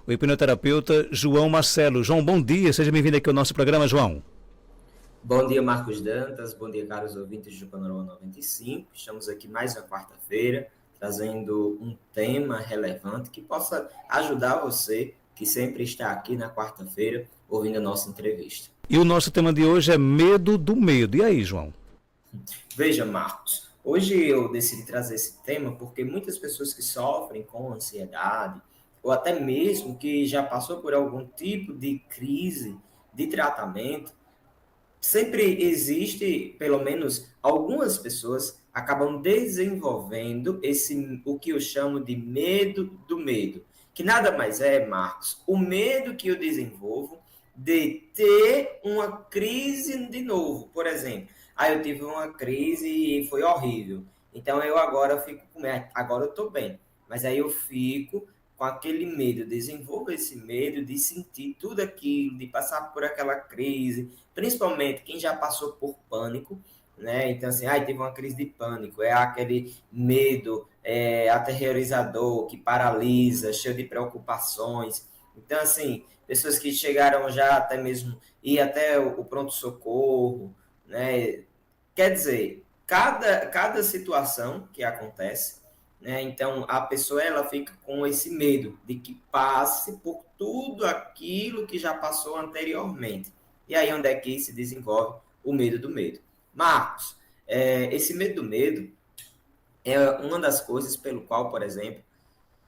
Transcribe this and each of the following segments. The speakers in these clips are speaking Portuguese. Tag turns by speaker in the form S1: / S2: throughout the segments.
S1: o hipnoterapeuta João Marcelo. João, bom dia, seja bem-vindo aqui ao nosso programa, João.
S2: Bom dia, Marcos Dantas, bom dia, caros ouvintes do Panorama 95. Estamos aqui mais uma quarta-feira, trazendo um tema relevante que possa ajudar você, que sempre está aqui na quarta-feira, ouvindo a nossa entrevista.
S1: E o nosso tema de hoje é medo do medo. E aí, João?
S2: Veja, Marcos, hoje eu decidi trazer esse tema porque muitas pessoas que sofrem com ansiedade, ou até mesmo que já passou por algum tipo de crise de tratamento, sempre existe, pelo menos algumas pessoas acabam desenvolvendo o que eu chamo de medo do medo, que nada mais é, Marcos, o medo que eu desenvolvo de ter uma crise de novo, por exemplo. Eu tive uma crise e foi horrível. Então eu agora fico com medo, agora eu estou bem, mas aí eu fico com aquele medo, desenvolvo esse medo de sentir tudo aquilo, de passar por aquela crise, principalmente quem já passou por pânico, né? Então, assim, teve uma crise de pânico, é aquele medo aterrorizador que paralisa, cheio de preocupações. Então, assim, pessoas que chegaram já até mesmo ir até o pronto-socorro, né? Quer dizer, cada situação que acontece, né? Então, a pessoa ela fica com esse medo de que passe por tudo aquilo que já passou anteriormente. E aí onde é que se desenvolve o medo do medo. Marcos, esse medo do medo é uma das coisas pelo qual, por exemplo,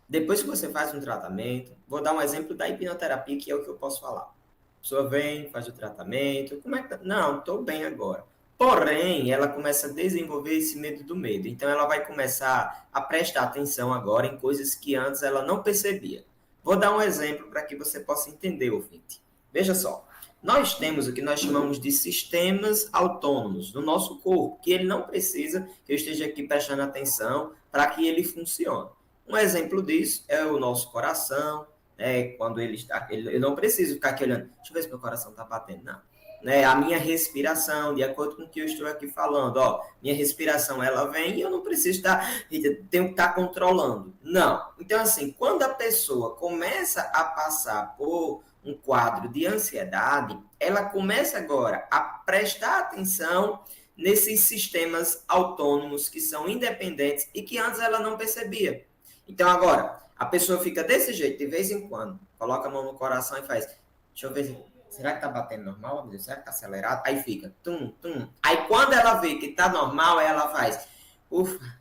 S2: depois que você faz um tratamento, vou dar um exemplo da hipnoterapia, que é o que eu posso falar. A pessoa vem, faz o tratamento, como é que tá? Não, estou bem agora. Porém, ela começa a desenvolver esse medo do medo. Então, ela vai começar a prestar atenção agora em coisas que antes ela não percebia. Vou dar um exemplo para que você possa entender, ouvinte. Veja só, nós temos o que nós chamamos de sistemas autônomos no nosso corpo, que ele não precisa que eu esteja aqui prestando atenção para que ele funcione. Um exemplo disso é o nosso coração, né? Quando ele está, eu não preciso ficar aqui olhando, deixa eu ver se meu coração está batendo, não. Né? A minha respiração, de acordo com o que eu estou aqui falando, minha respiração ela vem e eu não preciso tenho que estar controlando. Não. Então, assim, quando a pessoa começa a passar por um quadro de ansiedade, ela começa agora a prestar atenção nesses sistemas autônomos que são independentes e que antes ela não percebia. Então, agora, a pessoa fica desse jeito, de vez em quando, coloca a mão no coração e faz, deixa eu ver, será que tá batendo normal? Será que tá acelerado? Aí fica, tum, tum. Aí quando ela vê que tá normal, aí ela faz, ufa,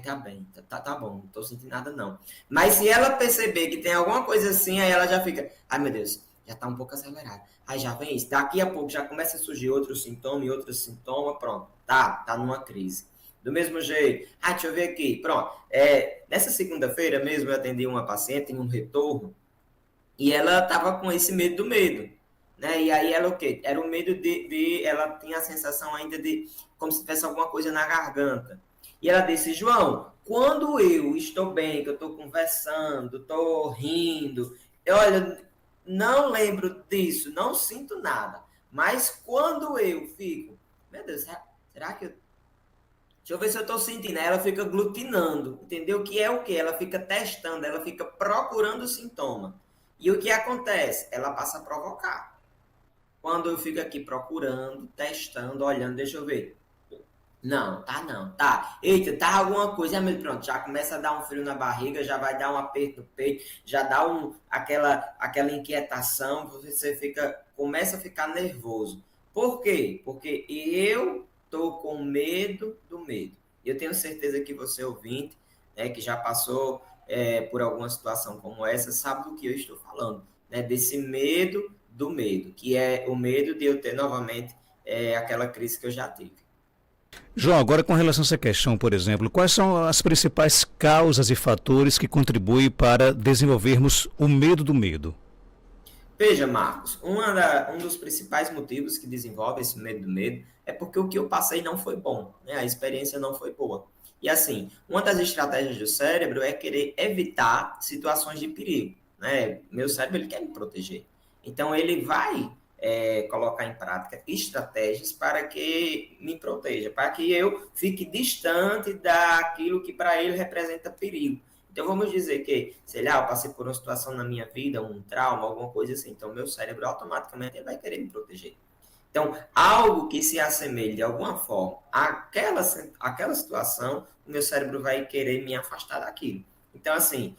S2: tá bem, tá bom, não tô sentindo nada não. Mas se ela perceber que tem alguma coisa assim, aí ela já fica, meu Deus, já tá um pouco acelerado. Aí já vem isso, daqui a pouco já começa a surgir outro sintoma, pronto, tá numa crise. Do mesmo jeito, deixa eu ver aqui, pronto. Nessa segunda-feira mesmo eu atendi uma paciente em um retorno e ela estava com esse medo do medo, né? E aí ela o quê? Era o medo ela tinha a sensação ainda de como se tivesse alguma coisa na garganta. E ela disse, João, quando eu estou bem, que eu estou conversando, estou rindo, olha, não lembro disso, não sinto nada. Mas quando eu fico, meu Deus, será que eu... Deixa eu ver se eu estou sentindo. Ela fica aglutinando, entendeu? Que é o que? Ela fica testando, ela fica procurando o sintoma. E o que acontece? Ela passa a provocar. Quando eu fico aqui procurando, testando, olhando, deixa eu ver. Não, tá. Eita, tá alguma coisa, mas pronto, já começa a dar um frio na barriga, já vai dar um aperto no peito, já dá aquela inquietação, você começa a ficar nervoso. Por quê? Porque eu tô com medo do medo. Eu tenho certeza que você ouvinte, né, que já passou por alguma situação como essa, sabe do que eu estou falando, né, desse medo do medo, que é o medo de eu ter novamente aquela crise que eu já tive.
S1: João, agora com relação a essa questão, por exemplo, quais são as principais causas e fatores que contribuem para desenvolvermos o medo do medo?
S2: Veja, Marcos, um dos principais motivos que desenvolve esse medo do medo é porque o que eu passei não foi bom, né? A experiência não foi boa. E assim, uma das estratégias do cérebro é querer evitar situações de perigo, né? Meu cérebro ele quer me proteger. Então ele vai colocar em prática estratégias para que me proteja, para que eu fique distante daquilo que para ele representa perigo. Então vamos dizer que, sei lá, eu passei por uma situação na minha vida, um trauma, alguma coisa assim, então meu cérebro automaticamente ele vai querer me proteger. Então, algo que se assemelhe de alguma forma àquela situação, o meu cérebro vai querer me afastar daquilo. Então, assim,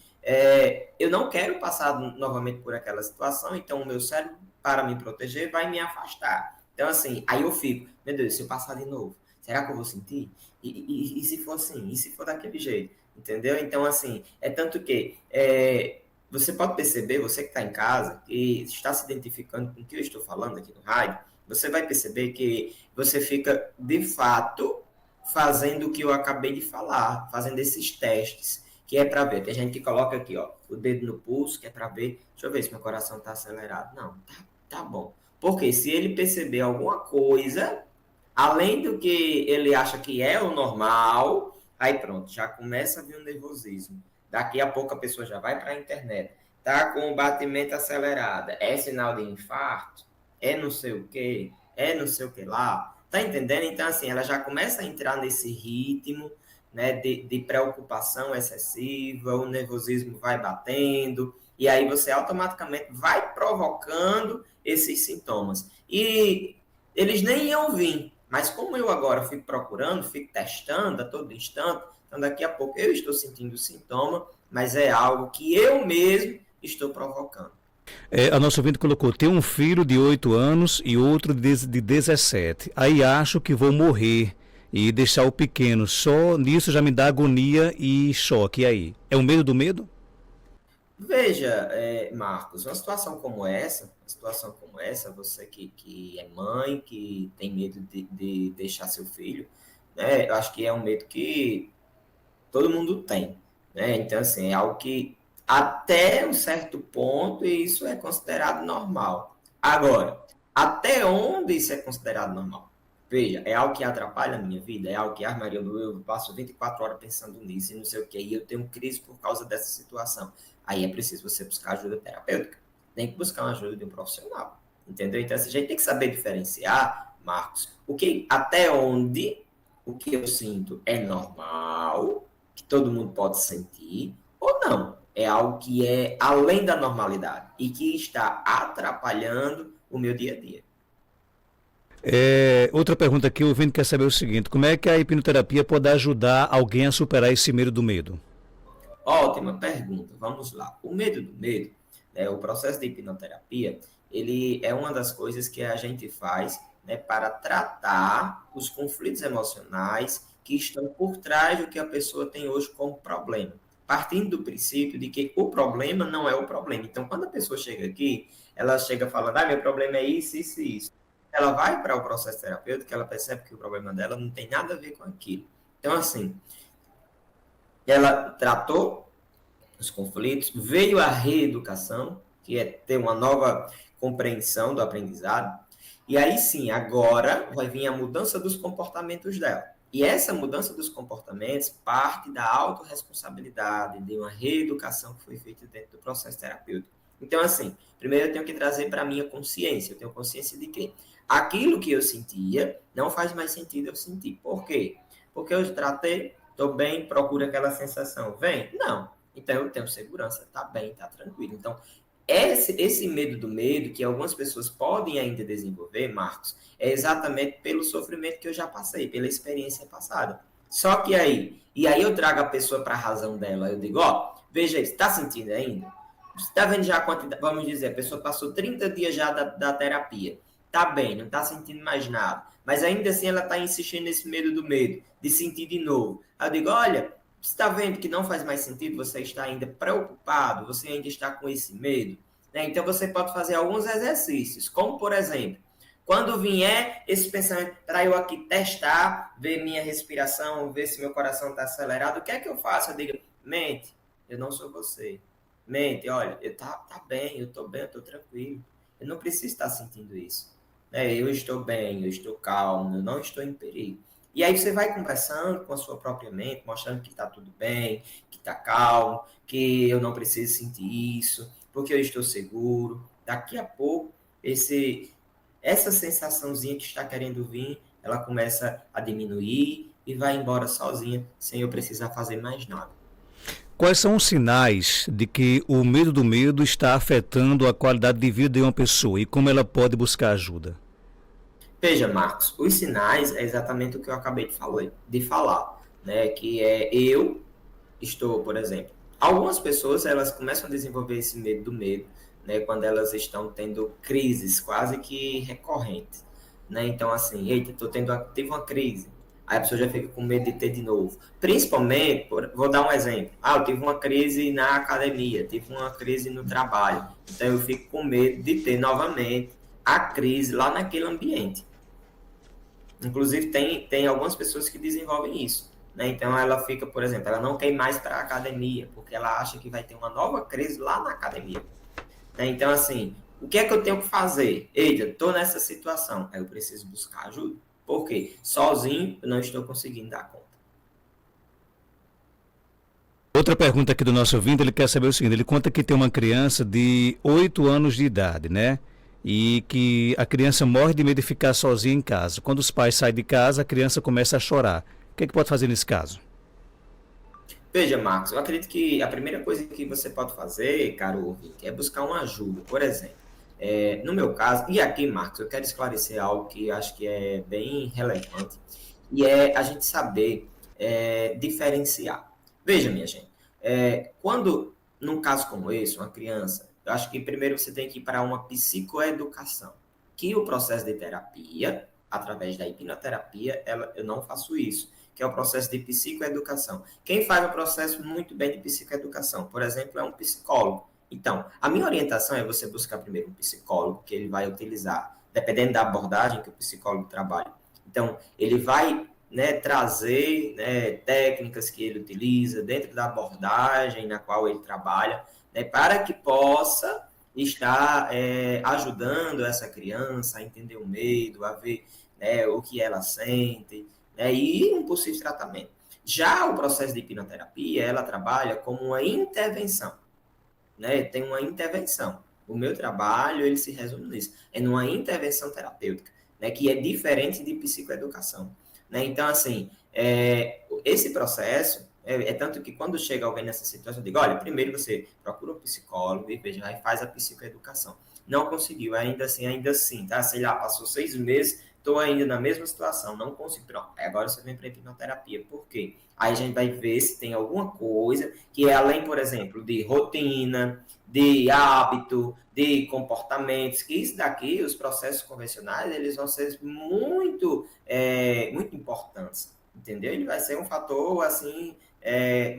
S2: eu não quero passar novamente por aquela situação, então o meu cérebro, para me proteger, vai me afastar. Então, assim, aí eu fico, meu Deus, se eu passar de novo, será que eu vou sentir? E se for assim? E se for daquele jeito? Entendeu? Então, assim, é tanto que você pode perceber, você que está em casa, e está se identificando com o que eu estou falando aqui no rádio, você vai perceber que você fica, de fato, fazendo o que eu acabei de falar, fazendo esses testes, que é para ver. Tem gente que coloca aqui, ó, o dedo no pulso, que é para ver, deixa eu ver se meu coração está acelerado. Não, tá bom. Porque se ele perceber alguma coisa, além do que ele acha que é o normal, aí pronto, já começa a vir um nervosismo. Daqui a pouco a pessoa já vai para a internet. Tá com o batimento acelerado. É sinal de infarto? É não sei o que, é não sei o que lá. Tá entendendo? Então, assim, ela já começa a entrar nesse ritmo, né, de preocupação excessiva, o nervosismo vai batendo, e aí você automaticamente vai provocando esses sintomas. E eles nem iam vir, mas como eu agora fico procurando, fico testando a todo instante, então daqui a pouco eu estou sentindo o sintoma, mas é algo que eu mesmo estou provocando.
S1: A nossa ouvinte colocou, tem um filho de 8 anos e outro de 17. Aí acho que vou morrer e deixar o pequeno. Só nisso já me dá agonia e choque. E aí? É o medo do medo?
S2: Veja, Marcos, uma situação como essa, você que é mãe, que tem medo de deixar seu filho, né? Eu acho que é um medo que todo mundo tem, né? Então, assim, é algo que até um certo ponto isso é considerado normal. Agora, até onde isso é considerado normal? Veja, é algo que atrapalha a minha vida, é algo que, Maria, eu passo 24 horas pensando nisso e não sei o que, e eu tenho crise por causa dessa situação. Aí é preciso você buscar ajuda terapêutica. Tem que buscar uma ajuda de um profissional, entendeu? Então, assim, a gente tem que saber diferenciar, Marcos, até onde o que eu sinto é normal, que todo mundo pode sentir, ou não. É algo que é além da normalidade e que está atrapalhando o meu dia a dia.
S1: Outra pergunta aqui, o ouvinte quer saber o seguinte: como é que a hipnoterapia pode ajudar alguém a superar esse medo do medo?
S2: Ótima pergunta. Vamos lá. O medo do medo, né, o processo de hipnoterapia, ele é uma das coisas que a gente faz, né, para tratar os conflitos emocionais que estão por trás do que a pessoa tem hoje como problema. Partindo do princípio de que o problema não é o problema. Então, quando a pessoa chega aqui, ela chega falando, meu problema é isso, isso e isso. Ela vai para o processo terapêutico, ela percebe que o problema dela não tem nada a ver com aquilo. Então, assim, ela tratou os conflitos, veio a reeducação, que é ter uma nova compreensão do aprendizado, e aí sim, agora vai vir a mudança dos comportamentos dela. E essa mudança dos comportamentos parte da autorresponsabilidade, de uma reeducação que foi feita dentro do processo terapêutico. Então, assim, primeiro eu tenho que trazer para a minha consciência, eu tenho consciência de que aquilo que eu sentia não faz mais sentido eu sentir. Por quê? Porque eu tratei, estou bem, procuro aquela sensação. Vem? Não. Então eu tenho segurança, tá bem, tá tranquilo. Então, esse medo do medo que algumas pessoas podem ainda desenvolver, Marcos, é exatamente pelo sofrimento que eu já passei, pela experiência passada. Só que aí eu trago a pessoa para a razão dela. Eu digo, veja isso, tá sentindo ainda? Você tá vendo já a quantidade, vamos dizer, a pessoa passou 30 dias já da terapia. Tá bem, não tá sentindo mais nada. Mas ainda assim ela tá insistindo nesse medo do medo, de sentir de novo. Aí eu digo, olha, você está vendo que não faz mais sentido, você está ainda preocupado, você ainda está com esse medo, né? Então você pode fazer alguns exercícios, como por exemplo, quando vier esse pensamento para eu aqui testar, ver minha respiração, ver se meu coração está acelerado, o que é que eu faço? Eu digo, mente, eu não sou você. Mente, olha, tá bem, eu estou tranquilo. Eu não preciso estar sentindo isso. Né? Eu estou bem, eu estou calmo, eu não estou em perigo. E aí você vai conversando com a sua própria mente, mostrando que está tudo bem, que está calmo, que eu não preciso sentir isso, porque eu estou seguro. Daqui a pouco, essa sensaçãozinha que está querendo vir, ela começa a diminuir e vai embora sozinha, sem eu precisar fazer mais nada.
S1: Quais são os sinais de que o medo do medo está afetando a qualidade de vida de uma pessoa e como ela pode buscar ajuda?
S2: Veja, Marcos, os sinais é exatamente o que eu acabei de falar, né? Que é eu estou, por exemplo, algumas pessoas elas começam a desenvolver esse medo do medo, né? Quando elas estão tendo crises quase que recorrentes, né? Então, assim, eita, tive uma crise. Aí a pessoa já fica com medo de ter de novo. Principalmente, vou dar um exemplo. Eu tive uma crise na academia, tive uma crise no trabalho. Então eu fico com medo de ter novamente a crise lá naquele ambiente. Inclusive, tem algumas pessoas que desenvolvem isso. Né? Então, ela fica, por exemplo, ela não quer ir mais para a academia, porque ela acha que vai ter uma nova crise lá na academia. Né? Então, assim, o que é que eu tenho que fazer? Eita, estou nessa situação. Aí eu preciso buscar ajuda. Por quê? Sozinho, eu não estou conseguindo dar conta.
S1: Outra pergunta aqui do nosso ouvinte, ele quer saber o seguinte, ele conta que tem uma criança de 8 anos de idade, né? E que a criança morre de medo de ficar sozinha em casa. Quando os pais saem de casa, a criança começa a chorar. O que é que pode fazer nesse caso?
S2: Veja, Marcos, eu acredito que a primeira coisa que você pode fazer, caro ouvinte, é buscar uma ajuda. Por exemplo, no meu caso, e aqui, Marcos, eu quero esclarecer algo que eu acho que é bem relevante, e é a gente saber diferenciar. Veja, minha gente, quando, num caso como esse, uma criança, eu acho que primeiro você tem que ir para uma psicoeducação, que o processo de terapia, através da hipnoterapia, eu não faço isso, que é o processo de psicoeducação. Quem faz o processo muito bem de psicoeducação, por exemplo, é um psicólogo. Então, a minha orientação é você buscar primeiro um psicólogo, que ele vai utilizar, dependendo da abordagem que o psicólogo trabalha. Então, ele vai, né, trazer, né, técnicas que ele utiliza dentro da abordagem na qual ele trabalha, né, para que possa estar ajudando essa criança a entender o medo, a ver, né, o que ela sente, né, e um possível tratamento. Já o processo de hipnoterapia, ela trabalha como uma intervenção, né? Tem uma intervenção. O meu trabalho, ele se resume nisso. É numa intervenção terapêutica, né? Que é diferente de psicoeducação, né? Então, assim, esse processo, tanto que quando chega alguém nessa situação, eu digo, olha, primeiro você procura um psicólogo e veja, aí faz a psicoeducação. Não conseguiu, ainda assim, tá? Sei lá, passou 6 meses, estou ainda na mesma situação, não consigo. Pronto, agora você vem para a hipnoterapia. Por quê? Aí a gente vai ver se tem alguma coisa que é além, por exemplo, de rotina, de hábito, de comportamentos, que isso daqui, os processos convencionais, eles vão ser muito importantes, entendeu? Ele vai ser um fator, assim,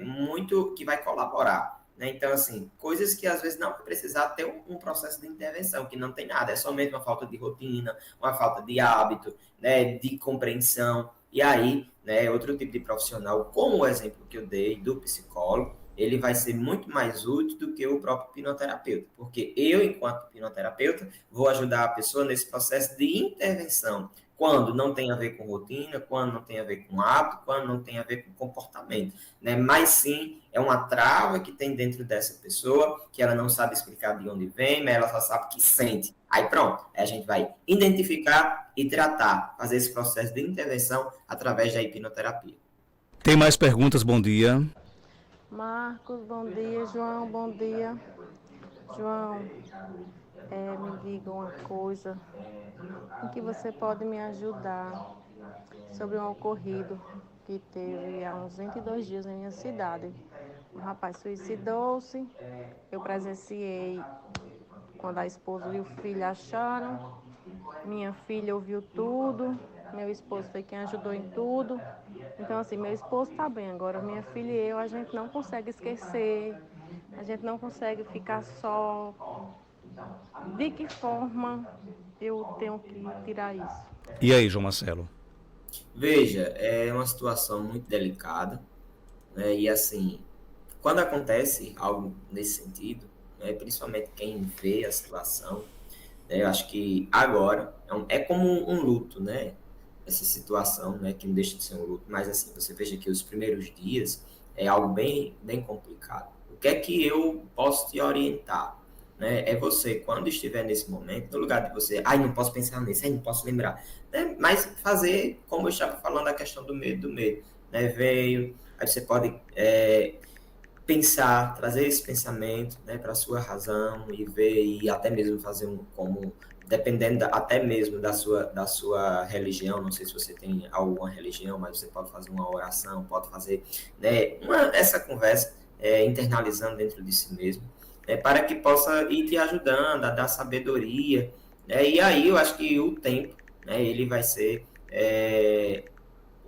S2: muito que vai colaborar. Né? Então, assim, coisas que às vezes não vai precisar ter um processo de intervenção, que não tem nada, é só mesmo uma falta de rotina, uma falta de hábito, né, de compreensão. E aí, né, outro tipo de profissional, como o exemplo que eu dei do psicólogo, ele vai ser muito mais útil do que o próprio hipnoterapeuta, porque eu, enquanto hipnoterapeuta, vou ajudar a pessoa nesse processo de intervenção, quando não tem a ver com rotina, quando não tem a ver com hábito, quando não tem a ver com comportamento, né? Mas sim, é uma trava que tem dentro dessa pessoa, que ela não sabe explicar de onde vem, mas ela só sabe que sente. Aí pronto, aí a gente vai identificar e tratar, fazer esse processo de intervenção através da hipnoterapia.
S1: Tem mais perguntas? Bom dia.
S3: Marcos, bom dia. João, bom dia. João, me diga uma coisa, em que você pode me ajudar sobre um ocorrido que teve há uns 22 dias na minha cidade. Um rapaz suicidou-se, eu presenciei quando a esposa e o filho acharam, minha filha ouviu tudo, meu esposo foi quem ajudou em tudo. Então, assim, meu esposo está bem, agora minha filha e eu, a gente não consegue esquecer, a gente não consegue ficar só. De que forma eu tenho que tirar isso?
S1: E aí, João Marcelo?
S2: Veja, é uma situação muito delicada, né? E assim, quando acontece algo nesse sentido, né, principalmente quem vê a situação, né, eu acho que agora é como um luto, né? Essa situação, né, que não deixa de ser um luto, mas assim, você veja que os primeiros dias é algo bem, bem complicado. O que é que eu posso te orientar? Né? É você, quando estiver nesse momento, no lugar de você, não posso pensar nisso, não posso lembrar, né? Mas fazer, como eu estava falando, a questão do medo, né? Veio, aí você pode pensar, trazer esse pensamento, né, para a sua razão e ver, e até mesmo fazer dependendo até mesmo da sua religião, não sei se você tem alguma religião, mas você pode fazer uma oração, pode fazer, né, essa conversa, internalizando dentro de si mesmo, para que possa ir te ajudando a dar sabedoria, e aí eu acho que o tempo, né, ele vai ser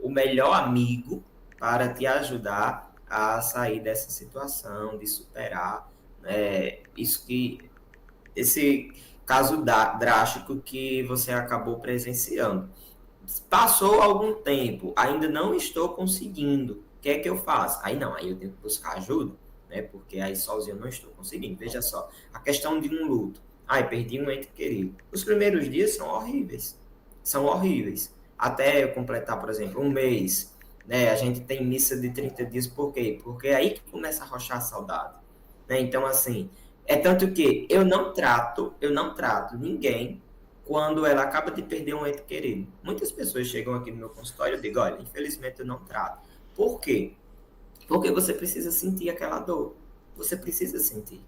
S2: o melhor amigo para te ajudar a sair dessa situação, de superar esse caso drástico que você acabou presenciando. Passou algum tempo, ainda não estou conseguindo, o que é que eu faço? Aí não, aí eu tenho que buscar ajuda, né? Porque aí sozinho eu não estou conseguindo. Veja só, a questão de um luto. Ai, perdi um ente querido. Os primeiros dias são horríveis. São horríveis. Até eu completar, por exemplo, um mês, né? A gente tem missa de 30 dias, por quê? Porque é aí que começa a arrochar a saudade, né? Então, assim, é tanto que eu não trato ninguém quando ela acaba de perder um ente querido. Muitas pessoas chegam aqui no meu consultório e eu digo, olha, infelizmente eu não trato. Por quê? Porque você precisa sentir aquela dor. Você precisa sentir.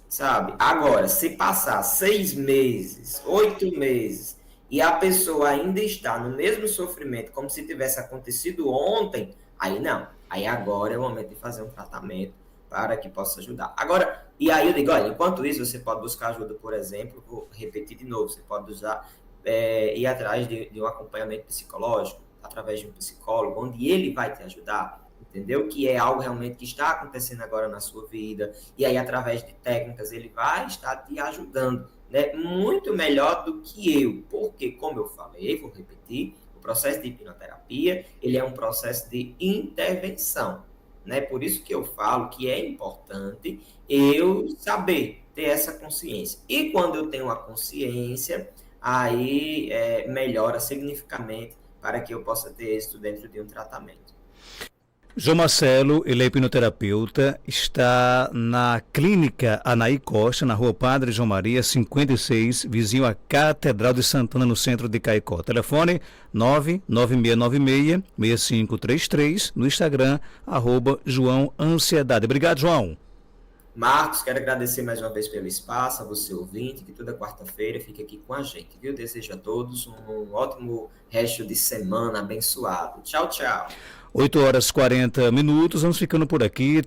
S2: Sabe? Agora, se passar 6 meses, 8 meses, e a pessoa ainda está no mesmo sofrimento, como se tivesse acontecido ontem, aí não. Aí agora é o momento de fazer um tratamento para que possa ajudar. Agora, e aí eu digo, olha, enquanto isso, você pode buscar ajuda, por exemplo, vou repetir de novo, você pode ir atrás de um acompanhamento psicológico, através de um psicólogo, onde ele vai te ajudar, entendeu? Que é algo realmente que está acontecendo agora na sua vida, e aí através de técnicas ele vai estar te ajudando, né? Muito melhor do que eu, porque como eu falei, vou repetir, o processo de hipnoterapia, ele é um processo de intervenção, né? Por isso que eu falo que é importante eu saber ter essa consciência. E quando eu tenho a consciência, aí melhora significativamente para que eu possa ter êxito dentro de um tratamento.
S1: João Marcelo, ele é hipnoterapeuta, está na clínica Anaí Costa, na rua Padre João Maria, 56, vizinho à Catedral de Santana, no centro de Caicó. Telefone 99696-6533, no Instagram, @João Ansiedade. Obrigado, João.
S2: Marcos, quero agradecer mais uma vez pelo espaço, a você ouvinte, que toda quarta-feira fica aqui com a gente, viu? Desejo a todos um ótimo resto de semana abençoado. Tchau, tchau.
S1: 8h40, vamos ficando por aqui.